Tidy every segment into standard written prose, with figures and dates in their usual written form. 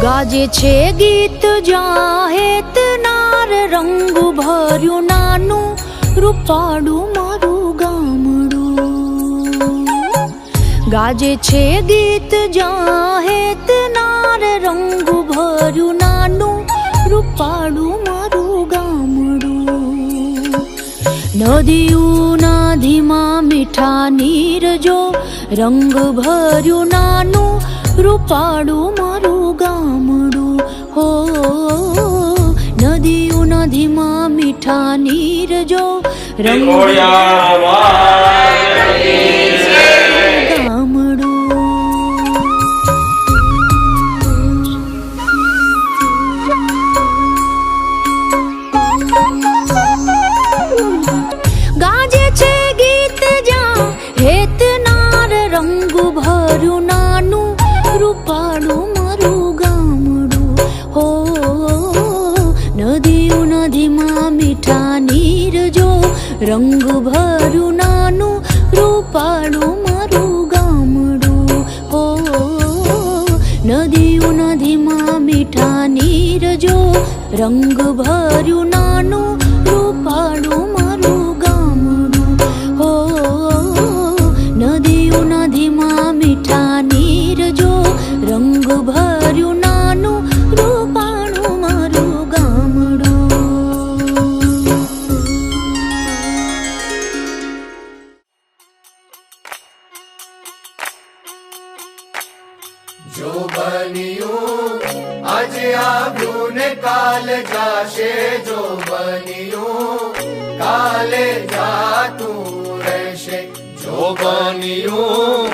ગાજે છે ગીત જાહેત નાર રંગ ભર્યું નાનું રૂપાળું મારું ગામડું. ગાજે છે ગીત જાહેત નાર રંગ ભર્યું નાનું રૂપાળું મારું ગામડું. નદીઓના ધીમા મીઠા નીર જો રંગ ભર્યું નાનું રૂપાળું મારું ગામડું. હો નદીઓના ધીમા મીઠા નીર જો રંગ ગાજે છે ગીત જા હેત નાર રંગ ભર્યું નાનું રૂપાળું મારું ગામડું. હો નદીઓના ધીમા મીઠા નીર જો રંગ ભર્યું નાનું રૂપાળું મારું ગામડું. હો નદીઓના ધીમા મીઠા નીર જો રંગ ભર્યું નાનું રૂપાળું મારું ગામડું. હો નદીઓના ધીમા મીઠા નીર જો રંગ ભર્યું નાનું રૂપાળું મારું ગામડું. જો બન્યું આજે આવ્યું ને કાલ જાશે, જો બન્યું કાલે જાતું રહેશે. જો બન્યું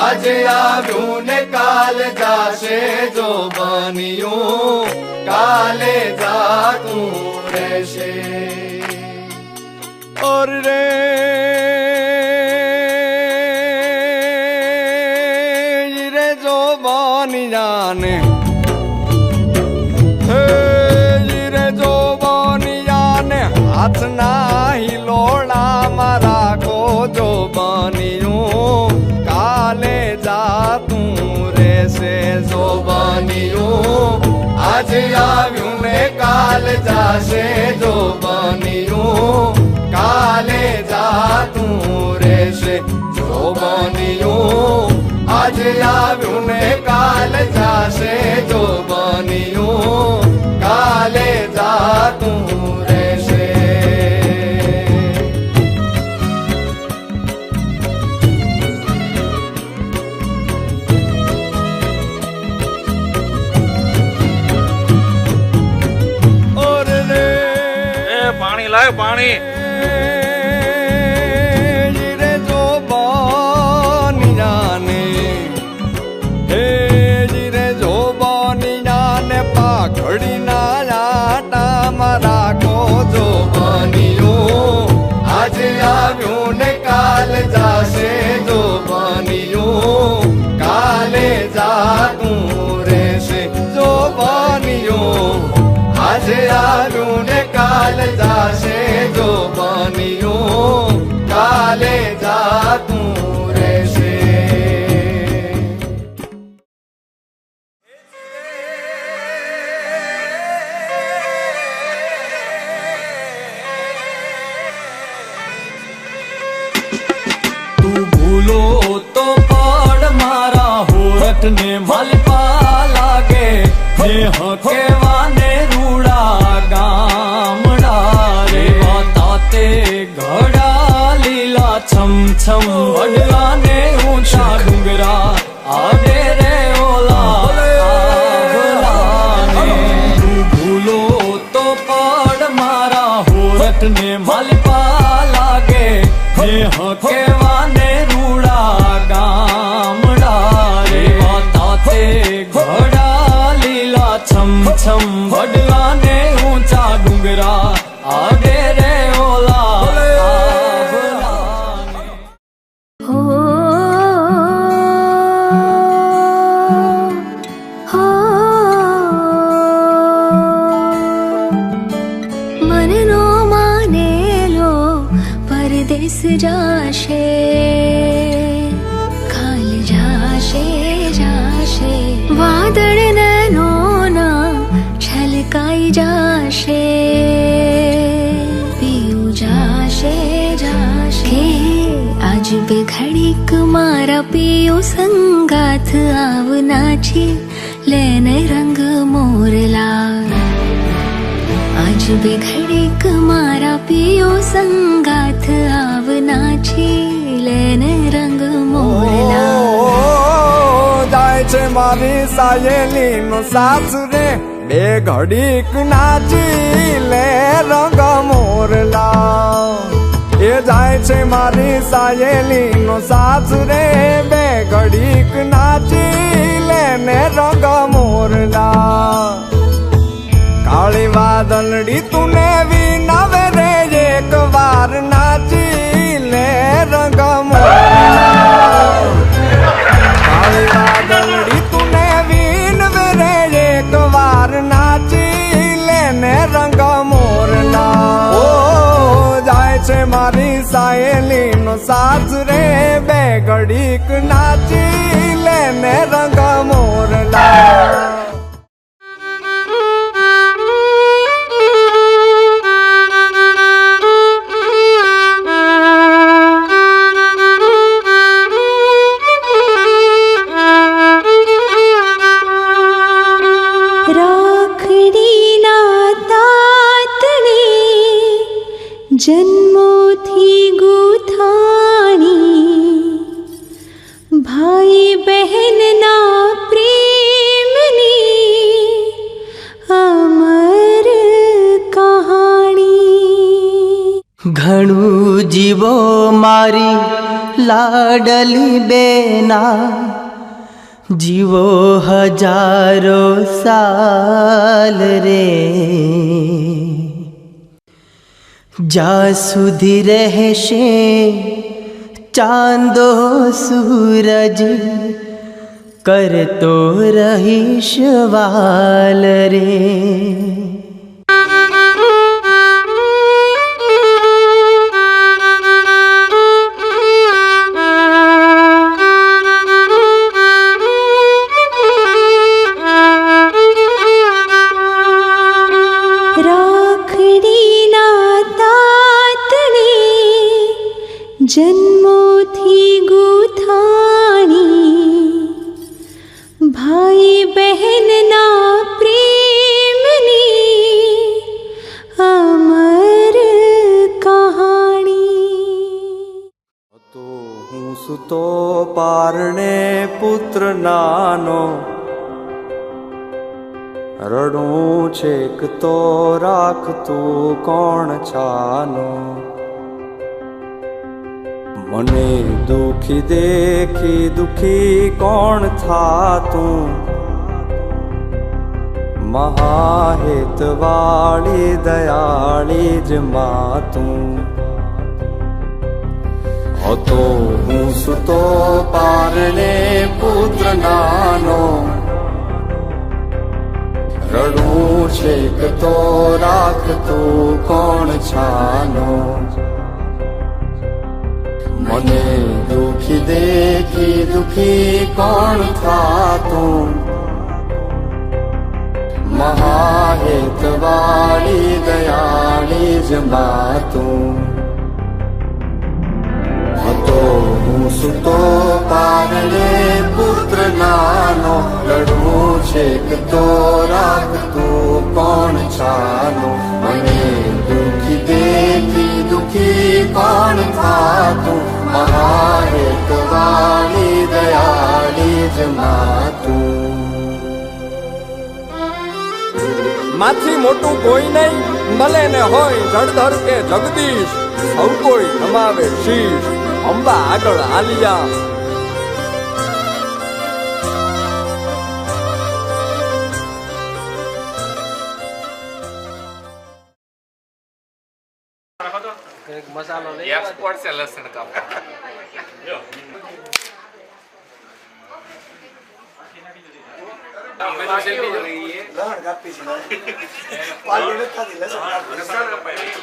આજે આવ્યું ને કાલ જાશે, જો બન્યું કાલે જાતું રહેશે. ઓર રે જાને રે જો બનિયાને હાથ ના હિલોળા મારા કો. જો બન્યું કાલે જાતું રહેશે. જો બન્યું આજે આવ્યું ને કાલ જાશે, જો બન્યું કાલે જાતું રહેશે. જો બન્યું આજે આવ્યું ને કાલ જાશે, જો બન્યું કાલે જાતું રહેશે. ઓર રે પાણી લાવ પાણી. ઘડી ના આટા મારા કો. જો બન્યું આજે આવ્યું ને કાલ જાશે, જો બન્યું કાલે જાતું રહેશે. જો બન્યું આજે આવ્યું ને કાલ જાશે, જો બન્યું કાલે જાતું રહેશે. તો પડ મારા હોઠ ને માલપા લાગે, ને હકેવાને રૂડા ગામડા રે. તાતે ઘડા લીલા છમ છમ વડલા ને ઊંચા ડુંગરા આડે રે ઓલા. તું ભૂલો તો પડ મારા હોઠ ને માલપા લાગે, ને હકેવાને છમ છમ વડલા ને ઊંચા ડુંગરા આડે રે ઓલા. મનનો માનેલો પરદેશ જાશે, કાલ જાશે જાશે વાદળ નનો આજ બે ઘડીક મારા પિયો સંગાથ આવના છે લેને રંગ મોરલા આજ બે ઘડીક મારા પિયો સંગાથ આવના છે લેને રંગ મોરલા જાય છે મારી સાયેલી નો સાથ રે બે ઘડીક નાચી લે રંગ મોરલા એ જાય છે મારી સાયેલી નો સાથ રે બે ઘડીક નાચી લે ને રંગ મોરલા કાળી વાદળડી તુને વિનાવે રે એક વાર નાચી લે રંગ મોરલા કાળી વાદળડી તુને વિનાવે રે એક વાર નાચી લે ને રંગ મોરલા ઓ જાય છે મારી સાયેલી નો સાથ રે બે ઘડીક નાચી લે ને રંગ મોરલા જન્મોથી ગુથાણી ભાઈ બહેનના પ્રેમની અમર કહાણી ઘણું જીવો મારી લાડલી બેના જીવો હજારો સાલ રે જ્યાં સુધી રહેશે ચાંદો સૂરજ કરતો રહીશ વાલ રે જન્મોથી ગુથાણી ભાઈ બહેનના પ્રેમની અમર કહાણી તો હું સુતો પારણે પુત્ર નાનો રડું છેક તો રાખતું કોણ છાનો મને દુખી દેખી દુખી કોણ થાતું મહાહેત વાળી દયાળી જ માતું હતો હું સુતો પારણે પુત્ર નાનો રડું છેક તો રાખતું કોણ છાનો મને દુખી દેખી દુખી કોણ થાતું મહાહેત વાળી દયાળી જ માતું હતો હું સુતો પારણે પુત્ર નાનો રડવું છેક તો રાખતું કોણ છાનો મને દુખી દેખી દુખી કોણ થાતું મહાહેત વાળી દયાળી જ માતું માથી મોટું કોઈ નહીં મળે ને હોય જળધર કે જગદીશ સૌ કોઈ નમાવે શીશ અંબા આગળ આલિયા મસાલો લઈ એક્સપોર્ટ છે લસણ કા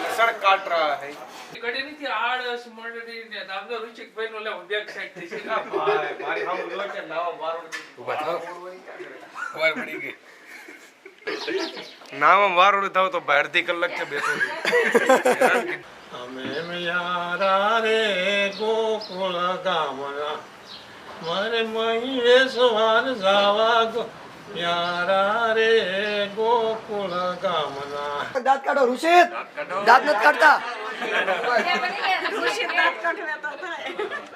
लसण काट रहा है કડી નથી આળસ મંડળી ને દામનો રુચિકભાઈ નો લેવો બેક સાઈડ થઈ છે મારી હામ લો છે નાવ વારો ઉભા થાવ ખબર પડી ગઈ નામ વારો થાવ તો બહાર થી કલાક છે બેઠો અમે યારા રે ગોકુળ ગામના મારે મહીએ સવાર જાવા ગો યારા રે ગોકુળ ગામના. દાંત કાઢો ઋષિત, દાંત નથી કાઢતા. ઋષિ દાંત કાઢવે તો થાય.